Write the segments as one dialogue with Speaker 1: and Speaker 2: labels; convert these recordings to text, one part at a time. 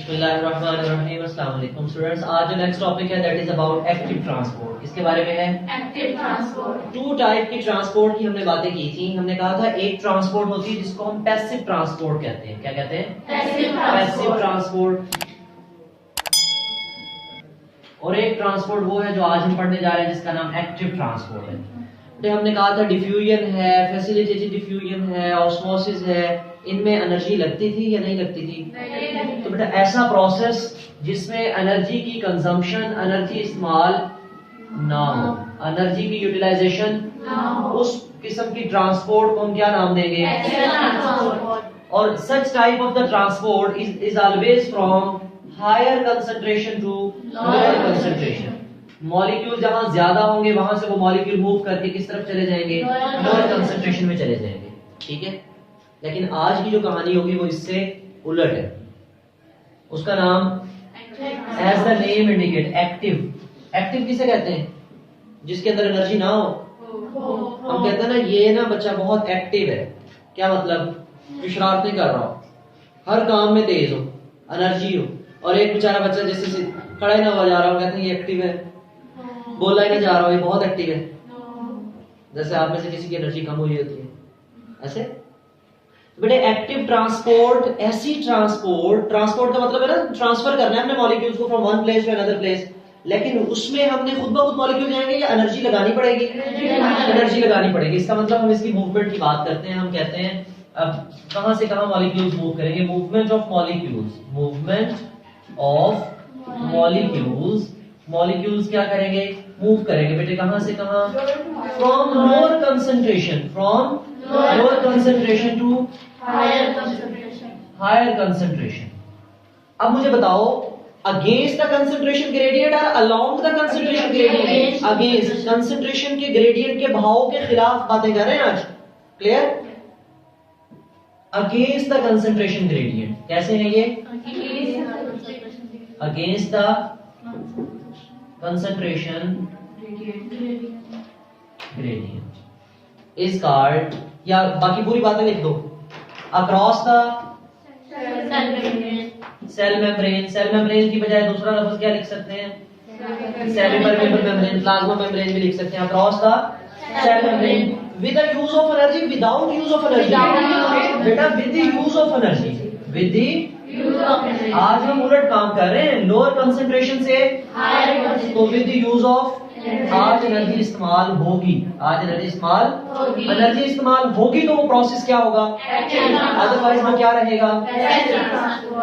Speaker 1: बिस्मिल्लाहिर्रहमानिर्रहीम। अस्सलाम वालेकुम स्टूडेंट्स। आज जो नेक्स्ट टॉपिक है that is about active transport. इसके बारे में है
Speaker 2: एक्टिव ट्रांसपोर्ट।
Speaker 1: टू टाइप की ट्रांसपोर्ट की हमने बातें की थी। हमने कहा था एक ट्रांसपोर्ट होती है जिसको हम पैसिव ट्रांसपोर्ट कहते हैं। क्या कहते हैं? Passive transport. और एक ट्रांसपोर्ट वो है जो आज हम पढ़ने जा रहे हैं जिसका नाम एक्टिव ट्रांसपोर्ट है। तो हमने कहा था डिफ्यूजन है, फैसिलिटेटेड डिफ्यूजन है, ऑस्मोसिस है, इनमें एनर्जी लगती थी या नहीं लगती थी? तो बेटा ऐसा प्रोसेस जिसमें एनर्जी की कंजम्पशन, एनर्जी इस्तेमाल ना हो, एनर्जी की यूटिलाइजेशन उस किस्म की ट्रांसपोर्ट को हम क्या नाम देंगे? और such type of the transport is always from higher concentration to lower concentration. Molecule जहां ज्यादा होंगे वहां से वो मॉलिक्यूल मूव करके किस तरफ चले जाएंगे? लोअर कंसंट्रेशन में चले जाएंगे। ठीक है, लेकिन आज की जो कहानी होगी वो इससे उलट है। उसका नाम as the name indicate active. Active किसे कहते हैं? जिसके अंदर एनर्जी ना हो। हम कहते हैं ना ये ना बच्चा बहुत एक्टिव है। क्या मतलब? कि शरारतें कर रहा हो, हर काम में तेज हो, एनर्जी हो। और एक बेचारा बच्चा जैसे खड़ा ही ना हो जा रहा हो, कहते हैं ये एक्टिव है, बोला ही नहीं जा रहा हो, ये बहुत एक्टिव है। जैसे आप में से किसी की एनर्जी कम हुई होती है ऐसे। बेटे एक्टिव ट्रांसपोर्ट ऐसी ट्रांसपोर्ट का मतलब है ना ट्रांसफर करना है हमने मॉलिक्यूल्स को from one place to another place. लेकिन उसमें हमने खुद ब खुद मॉलिक्यूल जाएंगे या एनर्जी लगानी पड़ेगी? एनर्जी लगानी पड़ेगी। इसका मतलब हम इसकी मूवमेंट की बात करते हैं। हम कहते हैं अब कहां से कहां मॉलिक्यूल्स मूव करेंगे? Movement of molecules. Movement of molecules. Molecules क्या करेंगे? मूव करेंगे बेटे कहां से कहां? From lower concentration, from lower concentration to higher concentration. अब मुझे बताओ अगेंस्ट द कंसंट्रेशन ग्रेडियंट और along the concentration gradient? Against. Concentration के ग्रेडियंट के भाव के खिलाफ बातें कर रहे हैं आज। Clear? Against the concentration gradient. कैसे है ये? Against the concentration gradient is called, या बाकी पूरी बातें लिख दो, across the cell membrane. Cell membrane की बजाय दूसरा लफ्ज क्या लिख सकते हैं? सेल मेम्ब्रेन, प्लाज्मा मेम्ब्रेन भी लिख सकते हैं। Across the cell membrane with the use of energy, without use of energy. बेटा with the use of energy, with the आज हम उलट काम कर रहे हैं, लोअर कंसंट्रेशन से हायर। तो विद द यूज ऑफ, आज एनर्जी इस्तेमाल होगी, आज एनर्जी इस्तेमाल होगी तो वो प्रोसेस क्या होगा? अदरवाइज वो क्या रहेगा?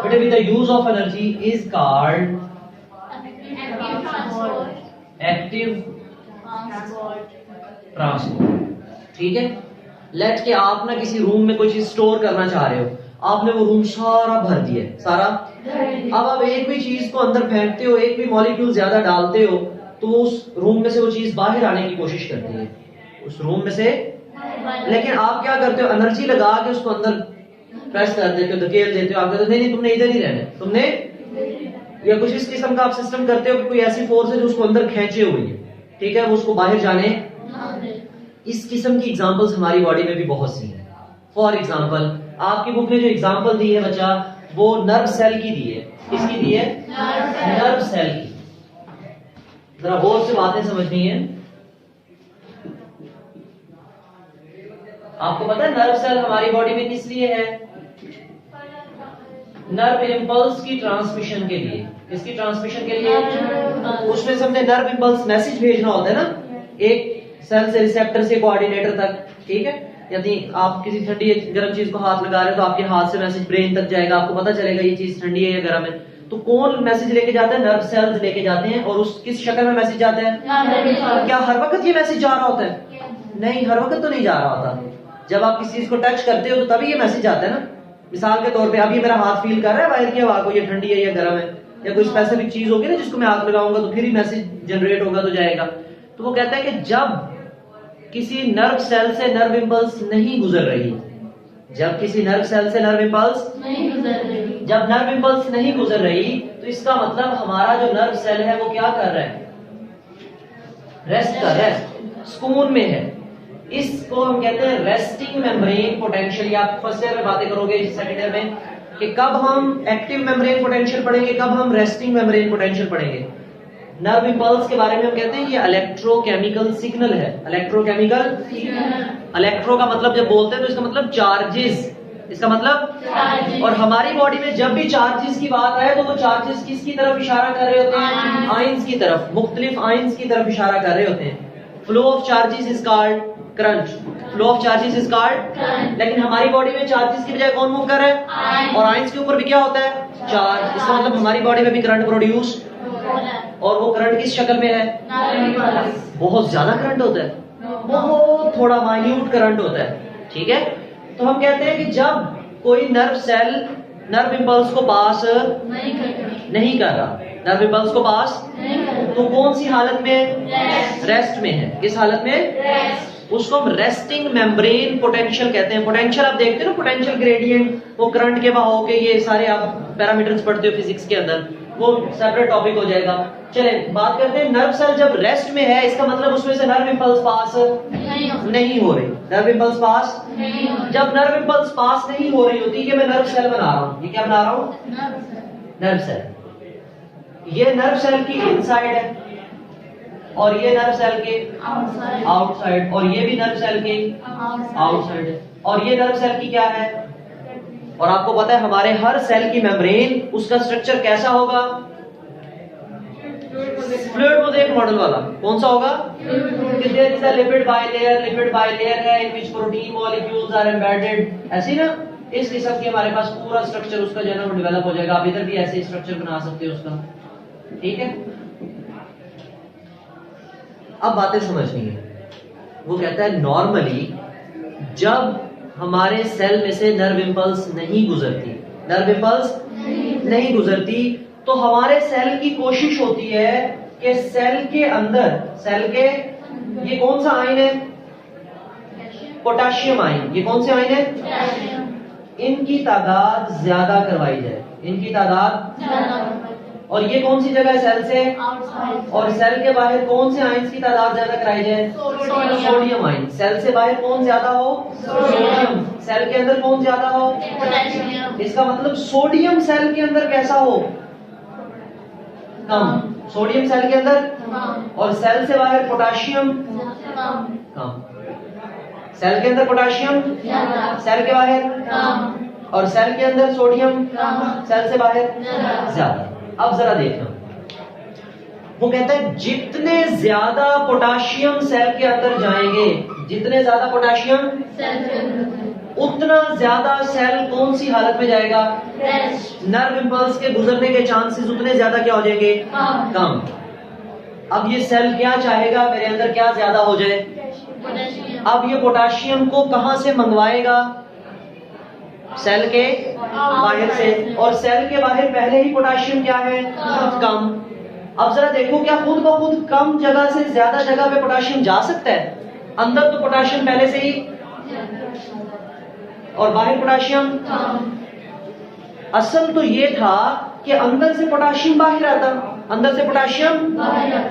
Speaker 1: बेटे with the use of energy is called active transport. ठीक है, लेट के आप ना किसी रूम में कोई चीज स्टोर करना चाह रहे हो, आपने वो रूम सारा भर दिया सारा। अब आप एक भी चीज को अंदर फेंकते हो, एक भी मॉलिक्यूल ज्यादा डालते हो तो उस रूम में से वो चीज बाहर आने की कोशिश करती है, उस रूम में से। लेकिन आप क्या करते हो? एनर्जी लगा के उसको अंदर प्रेस कर देते हो, धकेल देते हो। आप कहते हो नहीं तुमने इधर ही रहना है, तुमने, या कुछ इस किस्म का आप सिस्टम करते हो कि कोई ऐसी फोर्स है जो उसको अंदर खेचे हुई है। ठीक है, वो उसको बाहर जाने। इस किस्म की एग्जांपल्स हमारी बॉडी में भी बहुत सी हैं। फॉर एग्जांपल आपकी बुक में जो एग्जांपल दी है बच्चा, वो नर्व सेल की दी है। किसकी दी है? नर्व सेल की। जरा गौर से बातें समझनी है। आपको पता है नर्व सेल हमारी बॉडी में किस लिए है? नर्व इंपल्स की ट्रांसमिशन के लिए। किसकी ट्रांसमिशन के लिए? उसमें से हमने नर्व इंपल्स मैसेज भेजना होता है ना, एक सेल से रिसेप्टर से कोऑर्डिनेटर तक। ठीक है, यदि आप किसी ठंडी गर्म चीज को हाथ लगा रहे हो तो आपके हाथ से मैसेज ब्रेन तक जाएगा, आपको पता चलेगा ये चीज ठंडी है या गर्म है। तो कौन मैसेज लेके जाता है? नर्व सेल्स लेके जाते हैं। और उस किस शक्ल में मैसेज जाता है? क्या हर वक्त ये मैसेज जा रहा होता है? नहीं, हर वक्त तो नहीं जा रहा होता। जब आप किसी चीज को टच करते हो तो तभी ये मैसेज आता है ना। मिसाल के तौर पे अभी मेरा हाथ फील कर रहा है वायर की हवा को, ये ठंडी है या गर्म है, या कोई स्पेसिफिक चीज होगी ना जिसको मैं हाथ लगाऊंगा तो फिर ही मैसेज जनरेट होगा तो जाएगा। तो वो कहता है कि जब किसी नर्व सेल से नर्व इंपल्स नहीं गुजर रही, जब किसी नर्व सेल से नर्व इंपल्स नहीं गुजर रही, जब नर्व इंपल्स नहीं गुजर रही तो इसका मतलब हमारा जो नर्व सेल है वो क्या कर रहा है? रेस्ट कर रहा है, सुकून में है। इसको हम कहते हैं रेस्टिंग मेम्ब्रेन पोटेंशियल। आप फर्स्ट ईयर में बातें करोगे, सेकंड ईयर में कि कब हम एक्टिव मेम्ब्रेन पोटेंशियल पढ़ेंगे, कब हम रेस्टिंग मेम्ब्रेन पोटेंशियल पढ़ेंगे। नर्व इंपल्स के बारे में हम कहते हैं ये इलेक्ट्रोकेमिकल सिग्नल है। इलेक्ट्रोकेमिकल, इलेक्ट्रो का मतलब जब बोलते हैं तो इसका मतलब चार्जेस, इसका मतलब, और हमारी बॉडी में जब भी चार्जेस की बात आए तो वो चार्जेस किसकी तरफ इशारा कर रहे होते हैं, आयंस की तरफ, मुख्तलिफ आयंस की तरफ इशारा कर रहे होते हैं। Flow of charges is called current, flow of charges is called. लेकिन हमारी बॉडी में चार्जेस की बजाय कौन मूव कर रहा है, और आयंस के ऊपर भी क्या होता है, चार्ज। इसका मतलब हमारी बॉडी में भी करंट प्रोड्यूस, और वो करंट किस शक्ल में है, बहुत ज्यादा करंट होता है, बहुत थोड़ा माइन्यूट करंट होता है, ठीक है। तो हम कहते हैं कि जब कोई नर्व सेल नर्व इंपल्स को पास नहीं कर रहा, नर्व इंपल्स को पास, तो कौन सी हालत में, रेस्ट में है। किस हालत में, उसको हम रेस्टिंग मेम्ब्रेन पोटेंशियल कहते हैं। पोटेंशियल आप देखते हो ना, पोटेंशियल ग्रेडियंट, वो करंट के बहाव के, ये सारे आप पैरामीटर्स पढ़ते हो फिजिक्स के अंदर, वो सेपरेट टॉपिक हो जाएगा। चले बात करते हैं, नर्व सेल जब रेस्ट में है इसका मतलब उसमें से नर्व इंपल्स पास नहीं हो रही, नर्व इंपल्स पास, जब नर्व इंपल्स पास नहीं हो रही होती, ये मैं नर्व सेल बना रहा हूँ, ये क्या बना रहा हूँ, नर्व सेल। ये नर्व सेल की इनसाइड है और ये नर्व सेल के आउटसाइड, और ये भी नर्व सेल के आउटसाइड है, और ये नर्व सेल की क्या है। और आपको पता है हमारे हर सेल की मेम्ब्रेन, उसका स्ट्रक्चर कैसा होगा, फ्लूइड मोज़ेक मॉडल वाला। कौन सा होगा, there is a lipid bilayer है in which protein molecules are embedded, ऐसे ना, इस किस्म के हमारे पास पूरा स्ट्रक्चर उसका जो है ना वो डेवलप हो जाएगा। आप इधर भी ऐसे स्ट्रक्चर बना सकते हो उसका, ठीक है। अब बातें समझनी है। वो कहता है नॉर्मली जब हमारे सेल में से नर्व इंपल्स नहीं गुजरती, नर्व इंपल्स नहीं गुजरती, तो हमारे सेल की कोशिश होती है कि सेल के अंदर, सेल के, ये कौन सा आयन है, पोटेशियम आयन, ये कौन से आयन है, इनकी तादाद ज्यादा करवाई जाए, इनकी तादाद, और ये कौन सी जगह है सेल से, और सेल के बाहर कौन से आयंस की तादाद ज्यादा कराई जाए, सोडियम आयन। सेल से बाहर कौन ज्यादा हो, सोडियम, सेल के अंदर कौन ज्यादा हो, इसका मतलब सोडियम सेल के अंदर कैसा हो, कम, सोडियम सेल के अंदर, और सेल से बाहर पोटेशियम कम, सेल के अंदर पोटेशियम, सेल के बाहर, और सेल के अंदर सोडियम, सेल से बाहर ज्यादा। अब जरा देखना, वो कहता है जितने ज्यादा पोटेशियम सेल के अंदर जाएंगे, जितने ज्यादा पोटेशियम, उतना ज्यादा सेल कौन सी हालत में जाएगा, नर्व इंपल्स के गुजरने के चांसेस उतने ज्यादा क्या हो जाएंगे, कम। अब ये सेल क्या चाहेगा, मेरे अंदर क्या ज्यादा हो जाए, अब ये पोटेशियम को कहां से मंगवाएगा, सेल के बाहर से, और सेल के बाहर पहले ही पोटेशियम क्या है, कम। अब जरा देखो क्या खुद ब खुद कम जगह से ज्यादा जगह पे पोटेशियम जा सकता है, अंदर तो पोटेशियम पहले से ही, और बाहर पोटेशियम। असल तो ये था कि अंदर से पोटेशियम बाहर आता, अंदर से पोटेशियम,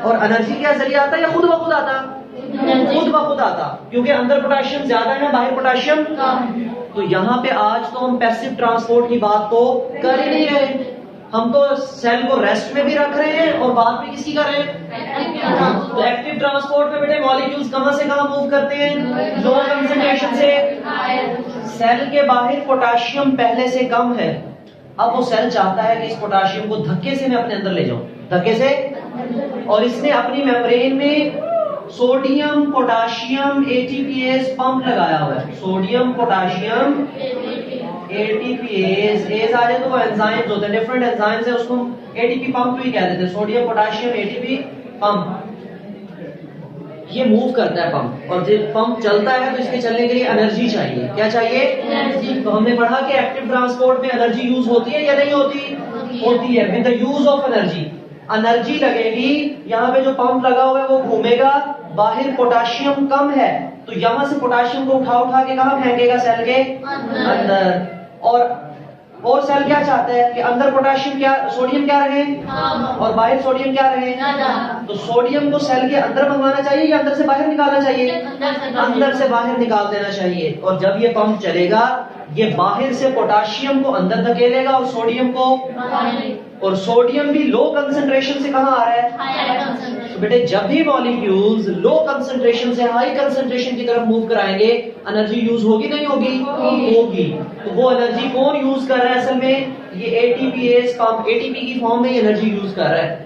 Speaker 1: और एनर्जी क्या जरिए आता या खुद ब खुद आता, खुद ब खुद आता, क्योंकि अंदर पोटेशियम ज्यादा है, बाहर पोटेशियम। तो यहाँ पे आज तो हम पैसिव ट्रांसपोर्ट की बात तो कर ही नहीं रहे, हम तो सेल को रेस्ट में भी रख रहे हैं और बात भी किसकी कर रहे हैं, तो एक्टिव ट्रांसपोर्ट में बेटे मॉलिक्यूल्स कहां से कहां मूव करते हैं, लो कंसंट्रेशन से। सेल के बाहर पोटेशियम पहले से कम है, अब वो सेल चाहता है कि इस पोटेशियम को धक्के से मैं अपने अंदर ले जाऊं, धक्के से, और इसने अपनी मेम्ब्रेन में सोडियम पोटेशियम एटीपीएस पंप लगाया हुआ है, सोडियम पोटेशियम एटीपीएस, एज आ जाए तो वो एंजाइम्स होते हैं, डिफरेंट एंजाइम्स है, उसको एटीपी पंप भी कह देते हैं, सोडियम पोटेशियम एटीपी पंप। ये मूव करता है पंप, और जब पंप चलता है तो इसके चलने के लिए एनर्जी चाहिए, क्या चाहिए, एनर्जी। तो हमने पढ़ा कि एक्टिव ट्रांसपोर्ट में एनर्जी यूज होती है या नहीं होती, होती है। With the use of energy, energy लगेगी, यहाँ पे जो पंप लगा हुआ है वो घूमेगा, बाहर पोटेशियम कम है तो यहाँ से पोटेशियम को उठा उठा के कहाँ फेंकेगा, सेल के अंदर, और और सेल क्या चाहता है कि अंदर पोटेशियम क्या, सोडियम क्या रहे और बाहर सोडियम क्या रहे। तो सोडियम को सेल के अंदर मंगवाना चाहिए या अंदर से बाहर निकालना चाहिए? अंदर से बाहर निकाल देना चाहिए। और जब ये पंप चलेगा ये बाहर से पोटेशियम को अंदर धकेलेगा और सोडियम को, और सोडियम भी लो कंसंट्रेशन से कहाँ आ रहा है? तो बेटे जब भी मॉलिक्यूल्स लो कंसंट्रेशन से हाई कंसंट्रेशन की तरफ मूव कराएंगे एनर्जी यूज होगी नहीं होगी? होगी। तो वो एनर्जी कौन यूज कर रहा है? असल में ये एटीपीएस पंप एटीपी की फॉर्म में एनर्जी यूज कर रहा है।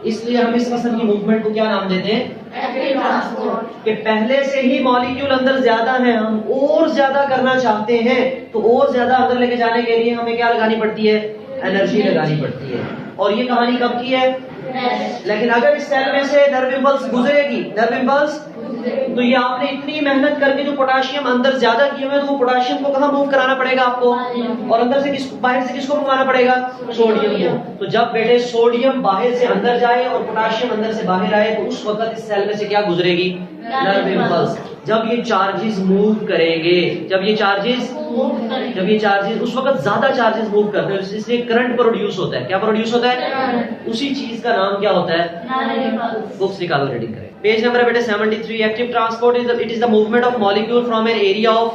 Speaker 1: इसलिए हम इस किस्म की मूवमेंट को क्या नाम देते हैं?
Speaker 2: Active transport.
Speaker 1: कि पहले से ही मॉलिक्यूल अंदर ज्यादा है, हम और ज्यादा करना चाहते हैं तो और ज्यादा अंदर लेके जाने के लिए हमें क्या लगानी पड़ती है? एनर्जी लगानी पड़ती है। और ये कहानी कब की है? लेकिन अगर इस सेल में से नर्व इंपल्स गुजरेगी, नर्व इंपल्स, तो ये आपने इतनी मेहनत करके जो पोटेशियम अंदर ज्यादा किए हुए तो वो पोटेशियम को कहाँ मूव कराना पड़ेगा आपको? और अंदर से बाहर से किसको मंगवाना पड़ेगा? सोडियम को। तो जब बेटे सोडियम बाहर से अंदर जाए और पोटेशियम अंदर से बाहर आए तो उस वक्त इस सेल में से क्या गुजरेगी? Nerve impulse. जब ये चार्जेस मूव करेंगे, जब ये चार्जेस उस वक्त ज्यादा चार्जेस मूव करते हैं, इसलिए करंट प्रोड्यूस होता है। क्या प्रोड्यूस होता है? उसी चीज का नाम क्या होता है? बुक्स निकालो, रीडिंग करें। पेज नंबर है बेटे 73। Active transport it is the movement of molecule from an area of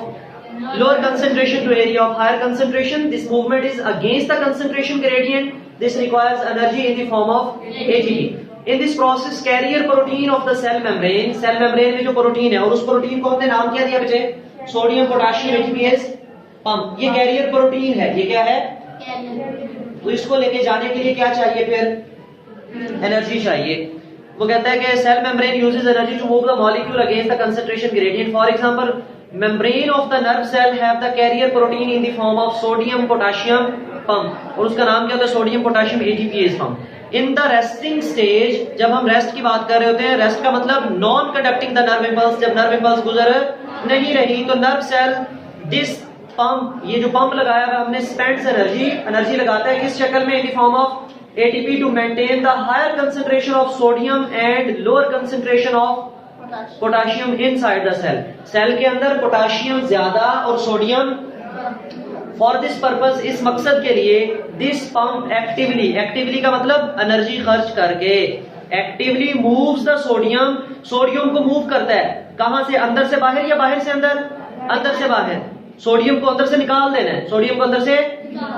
Speaker 1: lower concentration to area of higher concentration. This movement is against the concentration gradient. This requires energy in the form of ATP. In this process, carrier protein of the cell membrane में जो protein है, और उस protein को हमने नाम क्या दिया बच्चे? Sodium potassium ATPase pump. ये कैरियर प्रोटीन है। ये क्या है? तो इसको लेके जाने के लिए क्या चाहिए? फिर एनर्जी चाहिए। वो कहता है कि cell membrane uses energy to move the molecule against the concentration gradient. For example, membrane of the nerve cell have the carrier protein in the form of sodium potassium pump, और उसका नाम क्या होता है? Sodium potassium ATPase pump. In the resting stage, जब हम rest की बात कर रहे होते हैं, रेस्ट का मतलब non conducting the nerve impulse, जब नर्व इंपल्स गुजर नहीं रही तो नर्व सेल दिस पंप, ये जो पंप लगाया हुआ हमने, स्पेंड्स एनर्जी लगाता है किस शक्ल में? In the form of ATP to maintain the higher concentration of sodium and lower concentration of potassium inside the cell. Cell के अंदर पोटेशियम ज्यादा और सोडियम। फॉर दिस पर्पस, इस मकसद के लिए, दिस पंप एक्टिवली का मतलब एनर्जी खर्च करके, एक्टिवली मूव्स द सोडियम को मूव करता है। कहां से? अंदर से बाहर या बाहर से अंदर? अंदर से बाहर। सोडियम को अंदर से निकाल देना है, सोडियम को अंदर से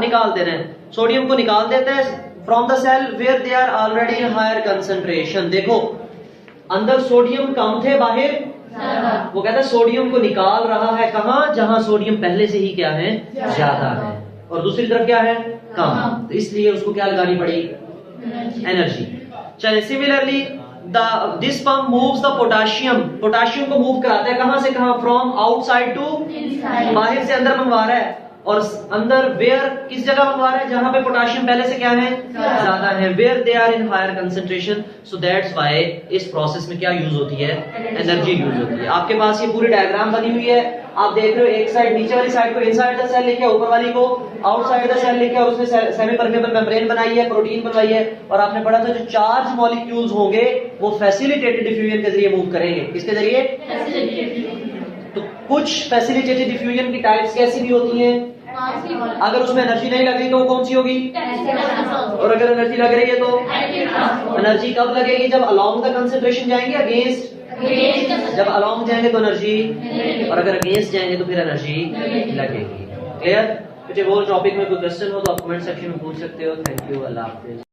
Speaker 1: निकाल देना है। सोडियम को निकाल देता है from the cell where they are already in higher concentration. देखो अंदर सोडियम कम थे, बाहर वो कहता है सोडियम को निकाल रहा है। कहां? जहां सोडियम पहले से ही क्या है? ज्यादा है। और दूसरी तरफ क्या है? कम। तो इसलिए उसको क्या लगानी पड़ी? एनर्जी। चलिए, similarly this pump moves the potassium को मूव कराता है। कहां से कहां? फ्रॉम आउटसाइड टू, बाहर से अंदर मंगवा रहा है। और अंदर वेयर, किस जगह मंगवा रहा है? जहां पे पोटेशियम पहले से क्या है? ज्यादा है। Where they are in higher concentration. So that's why इस प्रोसेस में क्या यूज होती है? एनर्जी यूज होती है। आपके पास ये पूरी डायग्राम बनी हुई है, आप देख रहे हो। एक साइड, नीचे वाली साइड को इनसाइड द सेल लिखे, ऊपर वाली को आउटसाइड द सेल लिखे, और उसने सेमी परमेबल मेम्ब्रेन बनाई है, प्रोटीन बनवाई है। और आपने पढ़ा था जो चार्ज मॉलिक्यूल्स होंगे वो फैसिलिटेटेड डिफ्यूजन के जरिए मूव करेंगे। किसके जरिए? तो कुछ फैसिलिटेटेड डिफ्यूजन की टाइप्स कैसी भी होती हैं? अगर उसमें एनर्जी नहीं लग रही तो वो कौन सी होगी? और अगर एनर्जी लग रही है तो एनर्जी कब लगेगी? जब अलोंग द कंसंट्रेशन जाएंगे, अगेंस्ट। जब अलोंग जाएंगे तो एनर्जी, और अगर अगेंस्ट जाएंगे तो फिर एनर्जी लगेगी। क्लियर? मुझे वो टॉपिक में कोई क्वेश्चन हो तो आप कमेंट सेक्शन में पूछ सकते हो। Thank you, Allah Hafiz.